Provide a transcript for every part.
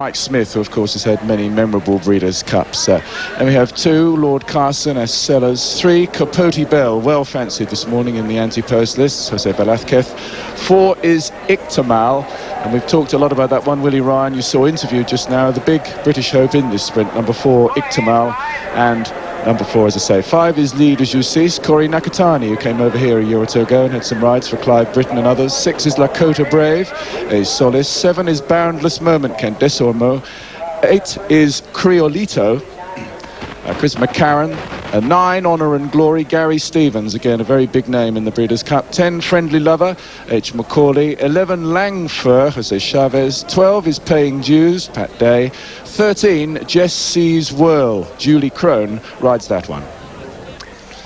Mike Smith, who of course has had many memorable Breeders' Cups. And we have 2, Lord Carson as Sellers. 3, Capote Bell, well fancied this morning in the anti-post list, Jose Velázquez. 4 is Ictamal, and we've talked a lot about that one. Willie Ryan, you saw interviewed just now, the big British hope in this sprint. Number 4, Ictamal, and number 4, as I say. 5 is Lee de Justice, Corey Nakatani, who came over here a year or two ago and had some rides for Clive Britton and others. 6 is Lakota Brave, a Solis. 7 is Boundless Moment, Kent Desormeaux. 8 is Criolito, Chris McCarron. 9, Honour and Glory, Gary Stevens, again a very big name in the Breeders' Cup. 10, Friendly Lover, H. McCauley. 11, Langfur, Jose Chavez. 12 is Paying Dues, Pat Day. 13, Jess Sees Whirl, Julie Crone rides that one.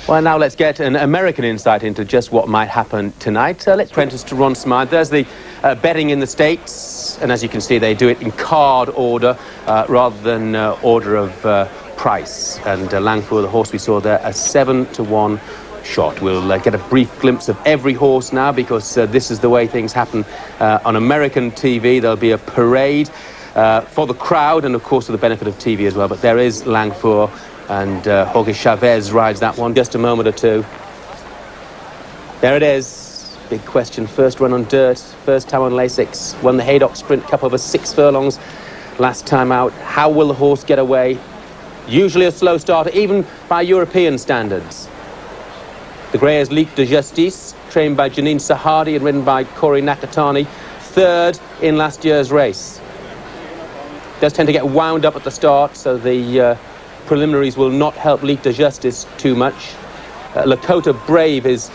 Well, now let's get an American insight into just what might happen tonight. Let's apprentice to Ron Smythe. There's the betting in the States, and as you can see, they do it in card order rather than order of price. And Langfur, the horse we saw there, a 7-to-1 shot. We'll get a brief glimpse of every horse now, because this is the way things happen on American TV. There'll be a parade for the crowd and, of course, for the benefit of TV as well. But there is Langfur, and Jorge Chavez rides that one. Just a moment or two. There it is. Big question. First run on dirt, first time on Lasix. Won the Haydock Sprint Cup over 6 furlongs last time out. How will the horse get away? Usually a slow starter, even by European standards. The grey is Ligue de Justice, trained by Janine Sahadi and ridden by Corey Nakatani, 3rd in last year's race. Does tend to get wound up at the start, so the preliminaries will not help Ligue de Justice too much. Lakota Brave is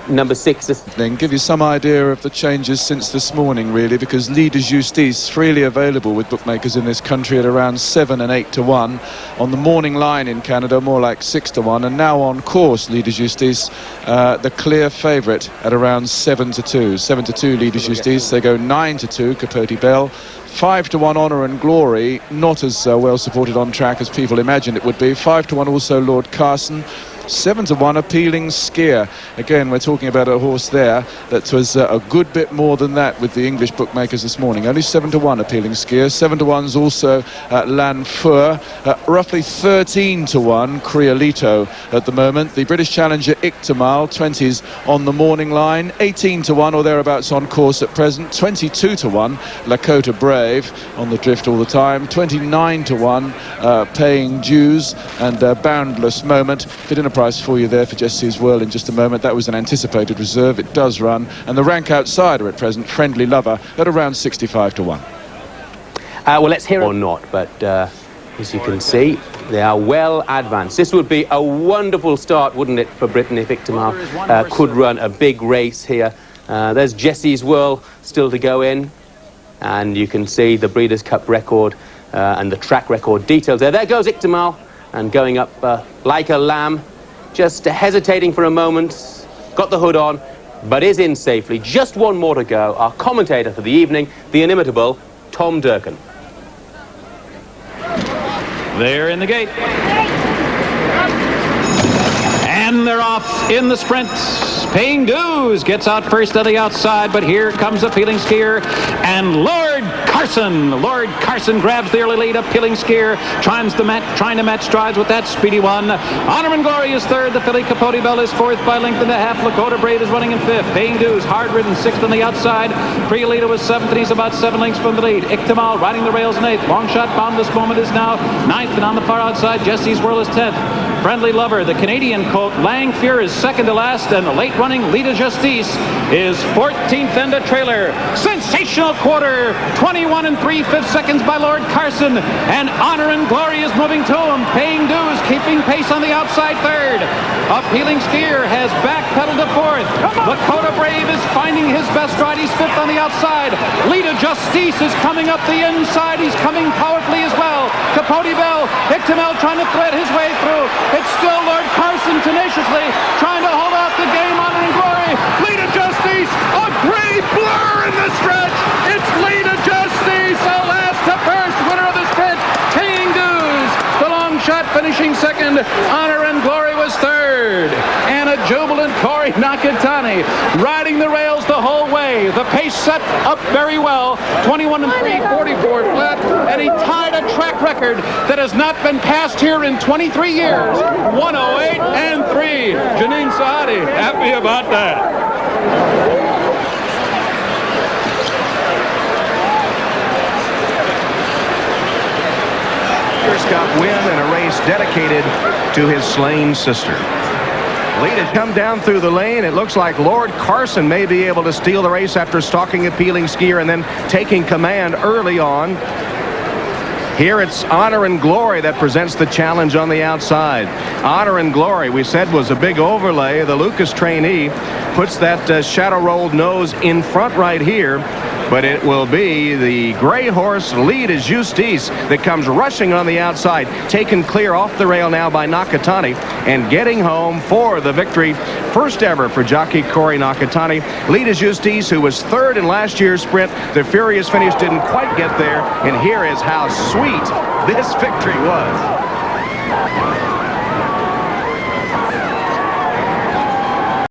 number 6. Then give you some idea of the changes since this morning, really, because Lee de Justice freely available with bookmakers in this country at around 7 and 8-to-1. On the morning line in Canada, more like 6-to-1, and now on course, Lee de Justice, the clear favourite at around 7-to-2. 7-to-2 Lee de Justice. They go 9-to-2 Capote Bell. 5-to-1 Honour and Glory, not as well supported on track as people imagined it would be. 5-to-1 also Lord Carson. 7-to-1 Appealing Skier. Again, we're talking about a horse there that was a good bit more than that with the English bookmakers this morning. Only 7-to-1 Appealing Skier. 7-to-1's also Langfur. Roughly 13-to-1 Criolito at the moment. The British challenger Ictamal, 20s on the morning line. 18-to-1 or thereabouts on course at present. 22-to-1 Lakota Brave on the drift all the time. 29-to-1 Paying Dues, and Boundless Moment. Fit in a price for you there for Jesse's Whirl in just a moment. That was an anticipated reserve. It does run, and the rank outsider at present, Friendly Lover, at around 65-to-1. Well, let's hear it or not, but as you can see, they are well advanced. This would be a wonderful start, wouldn't it, for Britain if Ictamal could run a big race here. There's Jesse's Whirl still to go in, and you can see the Breeders' Cup record and the track record details there. There goes Ictamal, and going up like a lamb, just hesitating for a moment, got the hood on, but is in safely. Just one more to go. Our commentator for the evening, the inimitable Tom Durkin. They're in the gate. And they're off in the sprint. Paying Dues gets out first on the outside, but here comes Appealing Skier, and Lord Carson grabs the early lead. Appealing Skier trying to match strides with that speedy one. Honour and Glory is 3rd. The filly Capote Bell is 4th by length and a half. Lakota Brave is running in 5th. Paying Dues, hard-ridden, 6th on the outside. Criolito was 7th, and he's about 7 lengths from the lead. Ictamal riding the rails in 8th. Long shot Boundless Moment is now 9th, and on the far outside, Jesse's Whirl is 10th. Friendly Lover, the Canadian colt, Langfur is 2nd to last, and the late running Ligue de Justice is 14th and a trailer. Sensational quarter, 21 3/5 seconds by Lord Carson, and Honour and Glory is moving to him. Paying Dues keeping pace on the outside 3rd. Appealing Skier has backpedaled to 4th. Lakota Brave is finding his best ride. He's 5th on the outside. Ligue de Justice is coming up the inside. He's coming powerfully as well. Capote Bell, Ictamal trying to thread his way through. It's still Lord Carson tenaciously trying to hold out the game. Honour and Glory. Ligue de Justice, a great blur in the stretch. It's Ligue de Justice, the last to first winner of the sprint. Paying Dues, the long shot finishing second. Honor and Glory was third. And a jubilant Corey Nakatani riding the rails the whole way. The pace set up very well. 21 and 3, 44 flat. And he tied a track record that has not been passed here in 23 years. 108 and 3. Janine Saadi, happy about that. Cup win in a race dedicated to his slain sister. Lead has come down through the lane. It looks like Lord Carson may be able to steal the race after stalking Appealing Skier and then taking command early on. Here it's Honor and Glory that presents the challenge on the outside. Honor and Glory, we said, was a big overlay. The Lucas trainee puts that shadow rolled nose in front right here. But it will be the gray horse Lead is Justice that comes rushing on the outside, taken clear off the rail now by Nakatani and getting home for the victory. First ever for jockey Corey Nakatani. Lead is Justice, who was third in last year's sprint. The furious finish didn't quite get there. And here is how sweet this victory was.